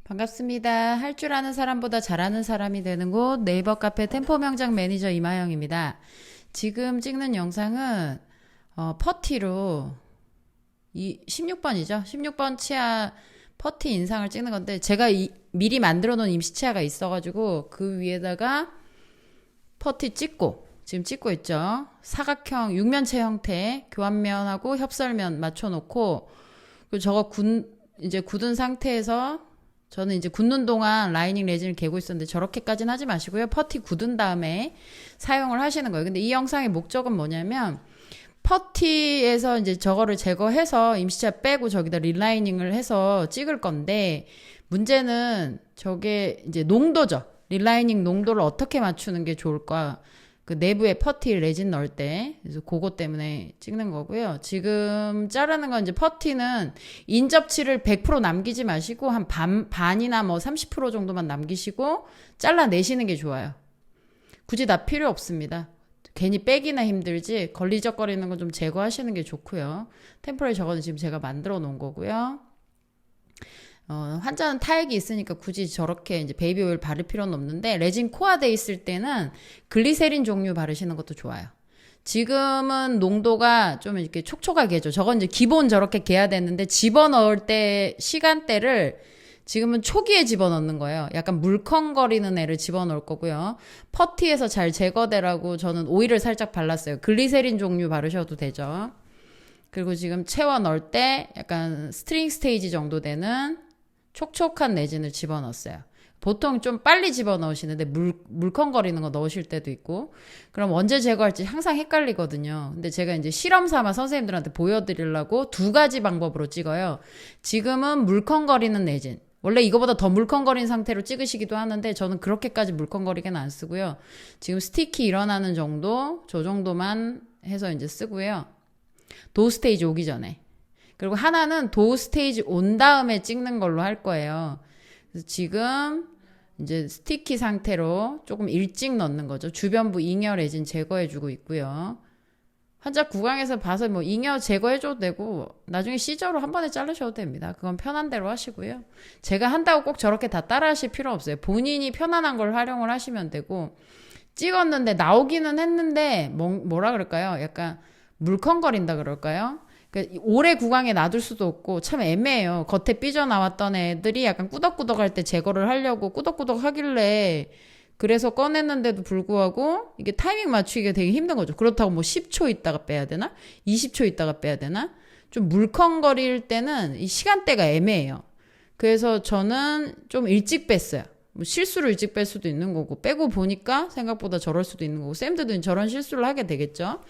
반갑습니다. 할 줄 아는 사람보다 잘하는 사람이 되는 곳 네이버 카페 템포 명장 매니저 이마영입니다. 지금 찍는 영상은 퍼티로 16번이죠. 16번 치아 퍼티 인상을 찍는 건데 제가 미리 만들어 놓은 임시 치아가 있어가지고 그 위에다가 퍼티 찍고 지금 찍고 있죠. 사각형 육면체 형태 교환면하고 협설면 맞춰놓고 그리고 저거 이제 굳은 상태에서 저는 이제 굳는 동안 라이닝 레진을 개고 있었는데 저렇게까지는 하지 마시고요. 퍼티 굳은 다음에 사용을 하시는 거예요. 근데 이 영상의 목적은 뭐냐면 퍼티에서 이제 저거를 제거해서 임시차 빼고 저기다 릴라이닝을 해서 찍을 건데 문제는 저게 이제 농도죠. 릴라이닝 농도를 어떻게 맞추는 게 좋을까? 그 내부에 퍼티 레진 넣을 때 그래서 그거 때문에 찍는 거고요. 지금 자르는 건 이제 퍼티는 인접치를 100% 남기지 마시고 한 반이나 뭐 30% 정도만 남기시고 잘라내시는 게 좋아요. 굳이 다 필요 없습니다. 괜히 빼기나 힘들지 걸리적거리는 건 좀 제거하시는 게 좋고요. 템포레리 저거는 지금 제가 만들어 놓은 거고요. 환자는 타액이 있으니까 굳이 저렇게 이제 베이비 오일 바를 필요는 없는데 레진 코화돼 있을 때는 글리세린 종류 바르시는 것도 좋아요. 지금은 농도가 좀 이렇게 촉촉하게 해줘. 저건 이제 기본 저렇게 개야 되는데 집어넣을 때 시간대를 지금은 초기에 집어넣는 거예요. 약간 물컹거리는 애를 집어넣을 거고요. 퍼티에서 잘 제거되라고 저는 오일을 살짝 발랐어요. 글리세린 종류 바르셔도 되죠. 그리고 지금 채워 넣을 때 약간 스트링 스테이지 정도 되는 촉촉한 레진을 집어넣었어요. 보통 좀 빨리 집어넣으시는데 물컹거리는 거 넣으실 때도 있고 그럼 언제 제거할지 항상 헷갈리거든요. 근데 제가 이제 실험 삼아 선생님들한테 보여드리려고 두 가지 방법으로 찍어요. 지금은 물컹거리는 레진 원래 이거보다 더 물컹거린 상태로 찍으시기도 하는데 저는 그렇게까지 물컹거리게는 안 쓰고요. 지금 스티키 일어나는 정도 저 정도만 해서 이제 쓰고요. 도우 스테이지 오기 전에. 그리고 하나는 도우 스테이지 온 다음에 찍는 걸로 할 거예요. 그래서 지금 이제 스티키 상태로 조금 일찍 넣는 거죠. 주변부 잉여 레진 제거해주고 있고요. 환자 구강에서 봐서 뭐 잉여 제거해줘도 되고 나중에 시저로 한 번에 자르셔도 됩니다. 그건 편한 대로 하시고요. 제가 한다고 꼭 저렇게 다 따라 하실 필요 없어요. 본인이 편안한 걸 활용을 하시면 되고 찍었는데 나오기는 했는데 뭐라 그럴까요? 약간 물컹거린다 그럴까요? 그러니까 오래 구강에 놔둘 수도 없고 참 애매해요. 겉에 삐져나왔던 애들이 약간 꾸덕꾸덕할 때 제거를 하려고 꾸덕꾸덕 하길래 그래서 꺼냈는데도 불구하고 이게 타이밍 맞추기가 되게 힘든 거죠. 그렇다고 뭐 10초 있다가 빼야 되나? 20초 있다가 빼야 되나? 좀 물컹거릴 때는 이 시간대가 애매해요. 그래서 저는 좀 일찍 뺐어요. 뭐 실수를 일찍 뺄 수도 있는 거고 빼고 보니까 생각보다 저럴 수도 있는 거고 쌤들도 저런 실수를 하게 되겠죠.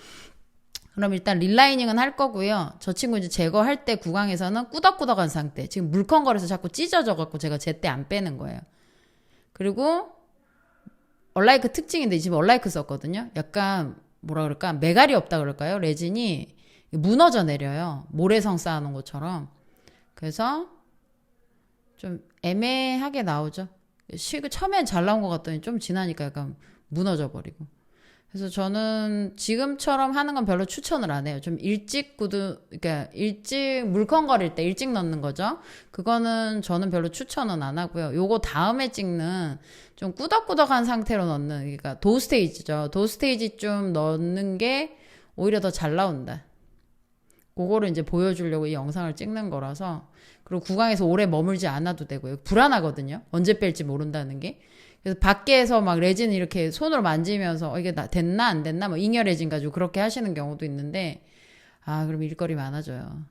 그럼 일단 릴라이닝은 할 거고요. 저 친구 이제 제거할 때 구강에서는 꾸덕꾸덕한 상태. 지금 물컹거려서 자꾸 찢어져갖고 제가 제때 안 빼는 거예요. 그리고 얼라이크 특징인데 지금 얼라이크 썼거든요. 약간 뭐라 그럴까 매갈이 없다 그럴까요? 레진이 무너져 내려요. 모래성 쌓아놓은 것처럼. 그래서 좀 애매하게 나오죠. 처음엔 잘 나온 것 같더니 좀 지나니까 약간 무너져 버리고. 그래서 저는 지금처럼 하는 건 별로 추천을 안 해요. 좀 일찍 그러니까 일찍 물컹거릴 때 일찍 넣는 거죠. 그거는 저는 별로 추천은 안 하고요. 요거 다음에 찍는 좀 꾸덕꾸덕한 상태로 넣는, 그러니까 도우 스테이지죠. 도우 스테이지 좀 넣는 게 오히려 더 잘 나온다. 그거를 이제 보여주려고 이 영상을 찍는 거라서. 그리고 구강에서 오래 머물지 않아도 되고요. 불안하거든요. 언제 뺄지 모른다는 게. 그래서 밖에서 막 레진 이렇게 손으로 만지면서 이게 됐나 안 됐나 뭐 잉여 레진 가지고 그렇게 하시는 경우도 있는데 그럼 일거리 많아져요.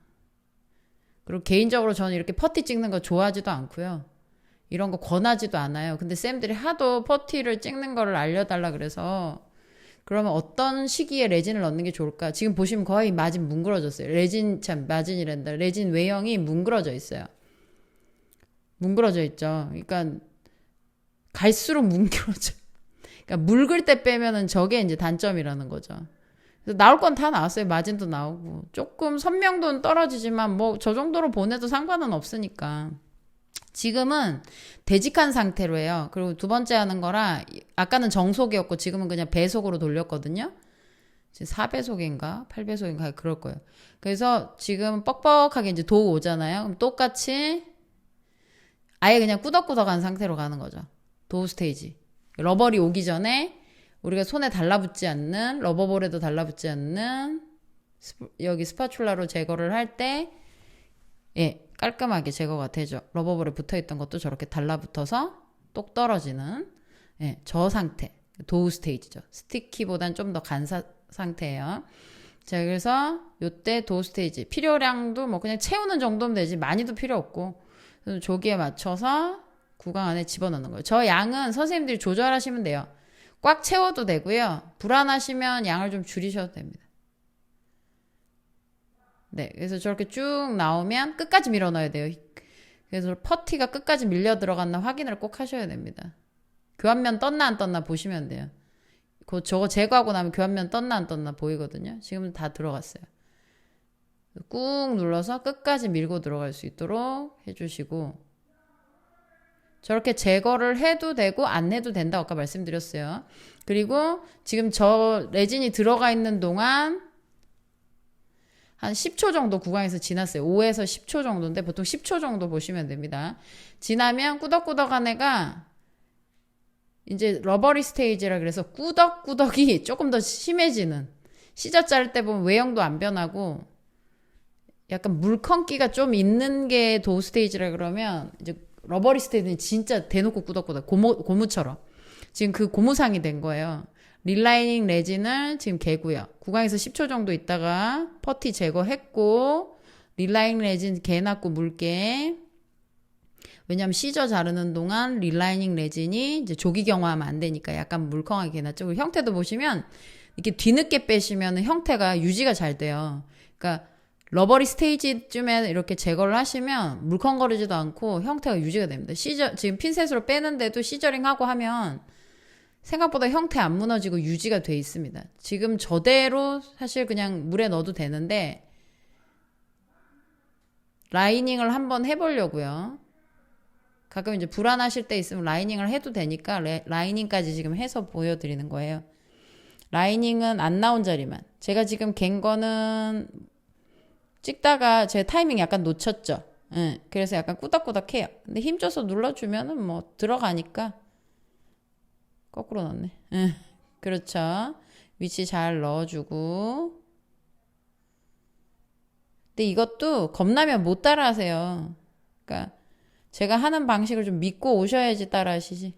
그리고 개인적으로 저는 이렇게 퍼티 찍는 거 좋아하지도 않고요. 이런 거 권하지도 않아요. 근데 쌤들이 하도 퍼티를 찍는 거를 알려달라 그래서 그러면 어떤 시기에 레진을 넣는 게 좋을까? 지금 보시면 거의 마진 뭉그러졌어요. 마진이란다. 레진 외형이 뭉그러져 있어요. 뭉그러져 있죠. 그러니까 갈수록 뭉그러져. 그러니까 묽을 때 빼면은 저게 이제 단점이라는 거죠. 그래서 나올 건 다 나왔어요. 마진도 나오고. 조금 선명도는 떨어지지만 뭐 저 정도로 보내도 상관은 없으니까. 지금은 되직한 상태로 해요. 그리고 두 번째 하는 거라 아까는 정속이었고 지금은 그냥 배속으로 돌렸거든요. 지금 4배속인가 8배속인가 그럴 거예요. 그래서 지금 뻑뻑하게 이제 도우 오잖아요. 그럼 똑같이 아예 그냥 꾸덕꾸덕한 상태로 가는 거죠. 도우 스테이지. 러벌이 오기 전에 우리가 손에 달라붙지 않는, 러버볼에도 달라붙지 않는 여기 스파츌라로 제거를 할 때 예, 깔끔하게 제거가 되죠. 러버볼에 붙어있던 것도 저렇게 달라붙어서 똑 떨어지는 예, 저 상태. 도우 스테이지죠. 스티키보단 좀 더 간 상태예요. 자, 그래서 요때 도우 스테이지. 필요량도 뭐 그냥 채우는 정도면 되지 많이도 필요 없고 조기에 맞춰서 구강 안에 집어넣는 거예요. 저 양은 선생님들이 조절하시면 돼요. 꽉 채워도 되고요. 불안하시면 양을 좀 줄이셔도 됩니다. 네, 그래서 저렇게 쭉 나오면 끝까지 밀어 넣어야 돼요. 그래서 퍼티가 끝까지 밀려 들어갔나 확인을 꼭 하셔야 됩니다. 교환면 떴나 안 떴나 보시면 돼요. 저거 제거하고 나면 교환면 떴나 안 떴나 보이거든요. 지금 다 들어갔어요. 꾹 눌러서 끝까지 밀고 들어갈 수 있도록 해주시고, 저렇게 제거를 해도 되고 안 해도 된다고 아까 말씀드렸어요. 그리고 지금 저 레진이 들어가 있는 동안 한 10초 정도 구강에서 지났어요. 5에서 10초 정도인데 보통 10초 정도 보시면 됩니다. 지나면 꾸덕꾸덕한 애가 이제 러버리 스테이지라 그래서 꾸덕꾸덕이 조금 더 심해지는, 시저 자를 때 보면 외형도 안 변하고 약간 물컹기가 좀 있는 게 도우 스테이지라 그러면 이제 러버리 스테이지는 진짜 대놓고 꾸덕꾸덕 고무처럼 지금 그 고무상이 된 거예요. 릴라이닝 레진을 지금 개고요. 구강에서 10초 정도 있다가 퍼티 제거했고 릴라이닝 레진 개놨고 물개. 왜냐면 시저 자르는 동안 릴라이닝 레진이 이제 조기 경화하면 안 되니까 약간 물컹하게 개놨죠. 그리고 형태도 보시면 이렇게 뒤늦게 빼시면 형태가 유지가 잘 돼요. 그러니까 러버리 스테이지쯤에 이렇게 제거를 하시면 물컹거리지도 않고 형태가 유지가 됩니다. 지금 핀셋으로 빼는데도 시저링하고 하면 생각보다 형태 안 무너지고 유지가 돼 있습니다. 지금 저대로 사실 그냥 물에 넣어도 되는데 라이닝을 한번 해보려고요. 가끔 이제 불안하실 때 있으면 라이닝을 해도 되니까 라이닝까지 지금 해서 보여드리는 거예요. 라이닝은 안 나온 자리만. 제가 지금 갠 거는 찍다가 제 타이밍 약간 놓쳤죠. 응, 그래서 약간 꾸덕꾸덕해요. 근데 힘줘서 눌러주면은 뭐 들어가니까. 거꾸로 넣네. 응, 그렇죠. 위치 잘 넣어주고. 근데 이것도 겁나면 못 따라하세요. 그러니까 제가 하는 방식을 좀 믿고 오셔야지 따라하시지.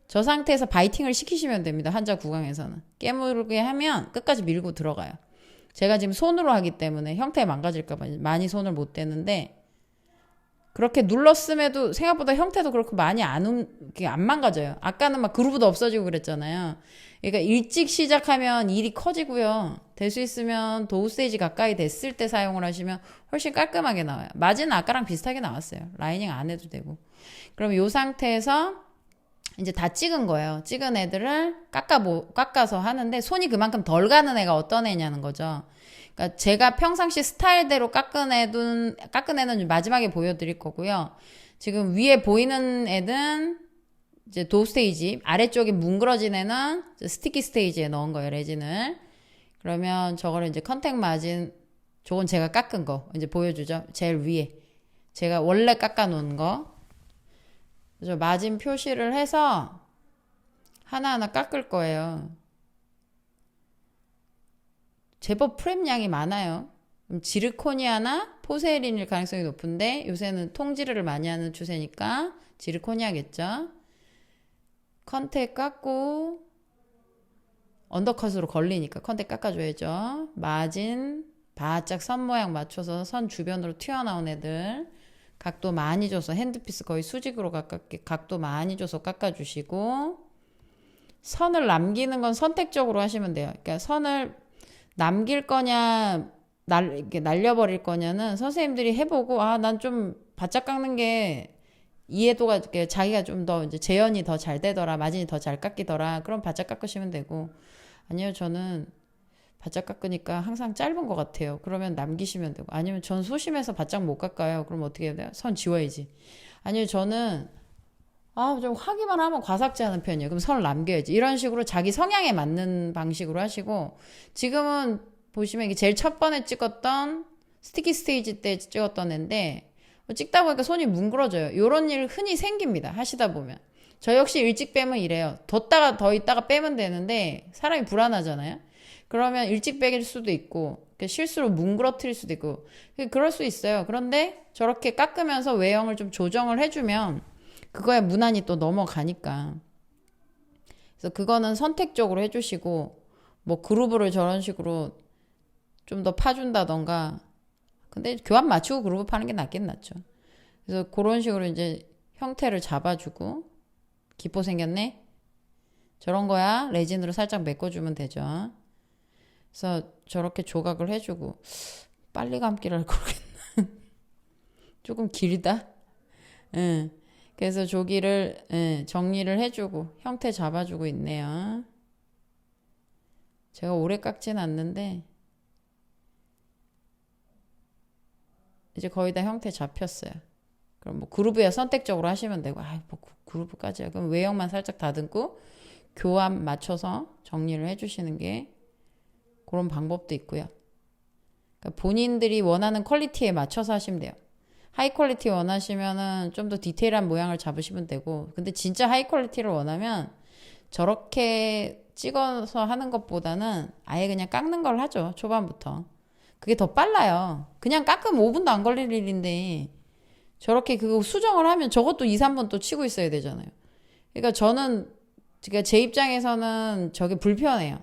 저 상태에서 바이팅을 시키시면 됩니다. 환자 구강에서는. 깨물게 하면 끝까지 밀고 들어가요. 제가 지금 손으로 하기 때문에 형태 망가질까 봐 많이 손을 못 대는데 그렇게 눌렀음에도 생각보다 형태도 그렇고 많이 안 망가져요. 아까는 막 그루브도 없어지고 그랬잖아요. 그러니까 일찍 시작하면 일이 커지고요. 될 수 있으면 도우 스테이지 가까이 됐을 때 사용을 하시면 훨씬 깔끔하게 나와요. 마진은 아까랑 비슷하게 나왔어요. 라이닝 안 해도 되고. 그럼 이 상태에서 이제 다 찍은 거예요. 찍은 애들을 깎아서 하는데 손이 그만큼 덜 가는 애가 어떤 애냐는 거죠. 그러니까 제가 평상시 스타일대로 깎은 애는 마지막에 보여드릴 거고요. 지금 위에 보이는 애는 이제 도우 스테이지, 아래쪽에 뭉그러진 애는 스티키 스테이지에 넣은 거예요, 레진을. 그러면 저거를 이제 컨택 마진, 저건 제가 깎은 거 이제 보여주죠. 제일 위에 제가 원래 깎아 놓은 거. 그래서 마진 표시를 해서 하나하나 깎을 거예요. 제법 프렘량이 많아요. 지르코니아나 포세린일 가능성이 높은데 요새는 통지르를 많이 하는 추세니까 지르코니아겠죠. 컨택 깎고 언더컷으로 걸리니까 컨택 깎아줘야죠. 마진 바짝 선 모양 맞춰서 선 주변으로 튀어나온 애들 각도 많이 줘서 핸드피스 거의 수직으로 가깝게 각도 많이 줘서 깎아주시고 선을 남기는 건 선택적으로 하시면 돼요. 그러니까 선을 남길 거냐 이렇게 날려버릴 거냐는 선생님들이 해보고 난 좀 바짝 깎는 게 이해도가 이렇게 자기가 좀 더 이제 재현이 더 잘 되더라, 마진이 더 잘 깎이더라, 그럼 바짝 깎으시면 되고, 아니요 저는 바짝 깎으니까 항상 짧은 것 같아요, 그러면 남기시면 되고, 아니면 전 소심해서 바짝 못 깎아요, 그럼 어떻게 해야 돼요? 선 지워야지. 아니요 저는 좀 하기만 하면 과삭지 하는 편이에요, 그럼 선을 남겨야지. 이런 식으로 자기 성향에 맞는 방식으로 하시고, 지금은 보시면 이게 제일 첫 번에 찍었던 스티키 스테이지 때 찍었던 애인데 찍다 보니까 손이 뭉그러져요. 요런 일 흔히 생깁니다. 하시다 보면. 저 역시 일찍 빼면 이래요. 더 있다가 빼면 되는데 사람이 불안하잖아요. 그러면 일찍 빼길 수도 있고 실수로 뭉그러뜨릴 수도 있고 그럴 수 있어요. 그런데 저렇게 깎으면서 외형을 좀 조정을 해주면 그거에 무난히 또 넘어가니까. 그래서 그거는 선택적으로 해주시고 뭐 그루브를 저런 식으로 좀 더 파준다던가. 근데 교합 맞추고 그루브 파는 게 낫긴 낫죠. 그래서 그런 식으로 이제 형태를 잡아주고 기포 생겼네? 저런 거야 레진으로 살짝 메꿔주면 되죠. 그래서 저렇게 조각을 해주고 빨리 감기를 할 거겠나? 조금 길다? 응. 그래서 조기를 정리를 해주고 형태 잡아주고 있네요. 제가 오래 깎진 않는데 이제 거의 다 형태 잡혔어요. 그럼 뭐 그루브야 선택적으로 하시면 되고 뭐 그루브까지야. 그럼 외형만 살짝 다듬고 교합 맞춰서 정리를 해주시는 게 그런 방법도 있고요. 그러니까 본인들이 원하는 퀄리티에 맞춰서 하시면 돼요. 하이 퀄리티 원하시면은 좀 더 디테일한 모양을 잡으시면 되고 근데 진짜 하이 퀄리티를 원하면 저렇게 찍어서 하는 것보다는 아예 그냥 깎는 걸 하죠. 초반부터. 그게 더 빨라요. 그냥 깎으면 5분도 안 걸릴 일인데 저렇게 그거 수정을 하면 저것도 2, 3분 또 치고 있어야 되잖아요. 그러니까 그러니까 제 입장에서는 저게 불편해요.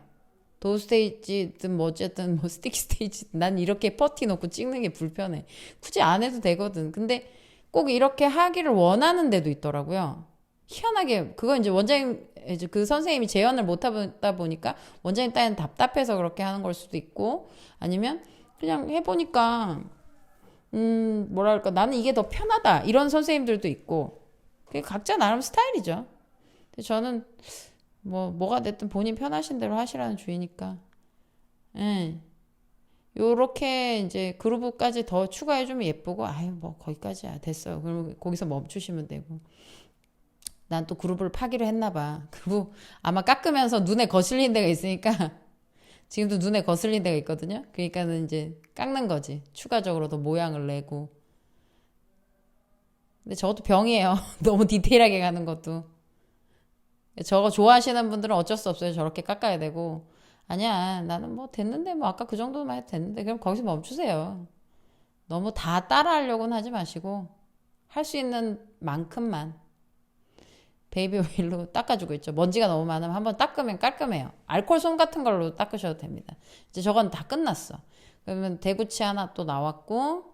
도우 스테이지든 뭐 어쨌든 뭐 스틱 스테이지 난 이렇게 퍼티 놓고 찍는 게 불편해. 굳이 안 해도 되거든. 근데 꼭 이렇게 하기를 원하는 데도 있더라고요. 희한하게 그건 이제 원장님 이제 그 선생님이 재현을 못 하다 보니까 원장님 딴 답답해서 그렇게 하는 걸 수도 있고 아니면 그냥 해보니까 뭐랄까 나는 이게 더 편하다 이런 선생님들도 있고 그게 각자 나름 스타일이죠. 근데 저는 뭐가 됐든 본인 편하신 대로 하시라는 주의니까. 예. 요렇게 이제 그루브까지 더 추가해주면 예쁘고 아유 뭐 거기까지야 됐어요. 그러면 거기서 멈추시면 되고. 난 또 그루브를 파기로 했나봐. 그리고 아마 깎으면서 눈에 거슬리는 데가 있으니까 지금도 눈에 거슬리는 데가 있거든요. 그러니까는 이제 깎는 거지. 추가적으로 더 모양을 내고. 근데 저것도 병이에요. 너무 디테일하게 가는 것도. 저거 좋아하시는 분들은 어쩔 수 없어요. 저렇게 깎아야 되고. 아니야, 나는 뭐 됐는데, 뭐 아까 그 정도만 해도 됐는데, 그럼 거기서 멈추세요. 너무 다 따라하려고는 하지 마시고, 할 수 있는 만큼만 베이비 오일로 닦아주고 있죠. 먼지가 너무 많으면 한번 닦으면 깔끔해요. 알코올 솜 같은 걸로 닦으셔도 됩니다. 이제 저건 다 끝났어. 그러면 대구치 하나 또 나왔고,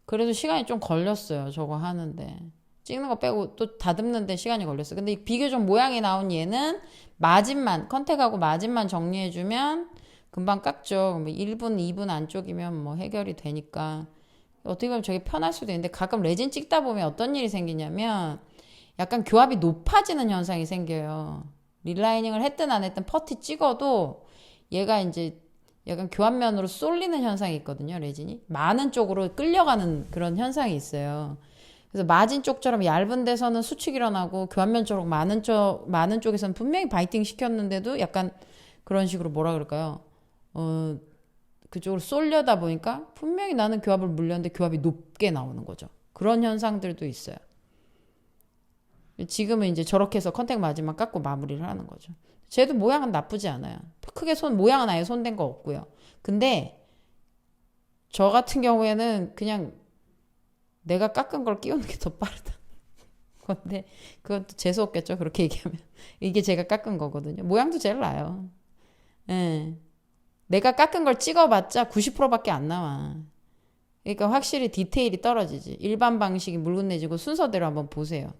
그래도 시간이 좀 걸렸어요. 저거 하는데. 찍는 거 빼고 또 다듬는데 시간이 걸렸어. 근데 비교적 모양이 나온 얘는 마진만 컨택하고 마진만 정리해주면 금방 깎죠. 뭐 1분, 2분 안쪽이면 뭐 해결이 되니까 어떻게 보면 저게 편할 수도 있는데 가끔 레진 찍다 보면 어떤 일이 생기냐면 약간 교합이 높아지는 현상이 생겨요. 릴라이닝을 했든 안 했든 퍼티 찍어도 얘가 이제 약간 교합면으로 쏠리는 현상이 있거든요. 레진이 많은 쪽으로 끌려가는 그런 현상이 있어요. 그래서 마진 쪽처럼 얇은 데서는 수축이 일어나고 교환면 쪽으로 많은 쪽에서는 분명히 바이팅 시켰는데도 약간 그런 식으로 뭐라 그럴까요? 그쪽으로 쏠려다 보니까 분명히 나는 교합을 물렸는데 교합이 높게 나오는 거죠. 그런 현상들도 있어요. 지금은 이제 저렇게 해서 컨택 마진만 깎고 마무리를 하는 거죠. 쟤도 모양은 나쁘지 않아요. 크게 모양은 아예 손댄 거 없고요. 근데 저 같은 경우에는 그냥 내가 깎은 걸 끼우는 게 더 빠르다. 근데 그것도 재수없겠죠. 그렇게 얘기하면. 이게 제가 깎은 거거든요. 모양도 제일 나아요. 예. 내가 깎은 걸 찍어봤자 90%밖에 안 나와. 그러니까 확실히 디테일이 떨어지지. 일반 방식이 물건 내지고 순서대로 한번 보세요.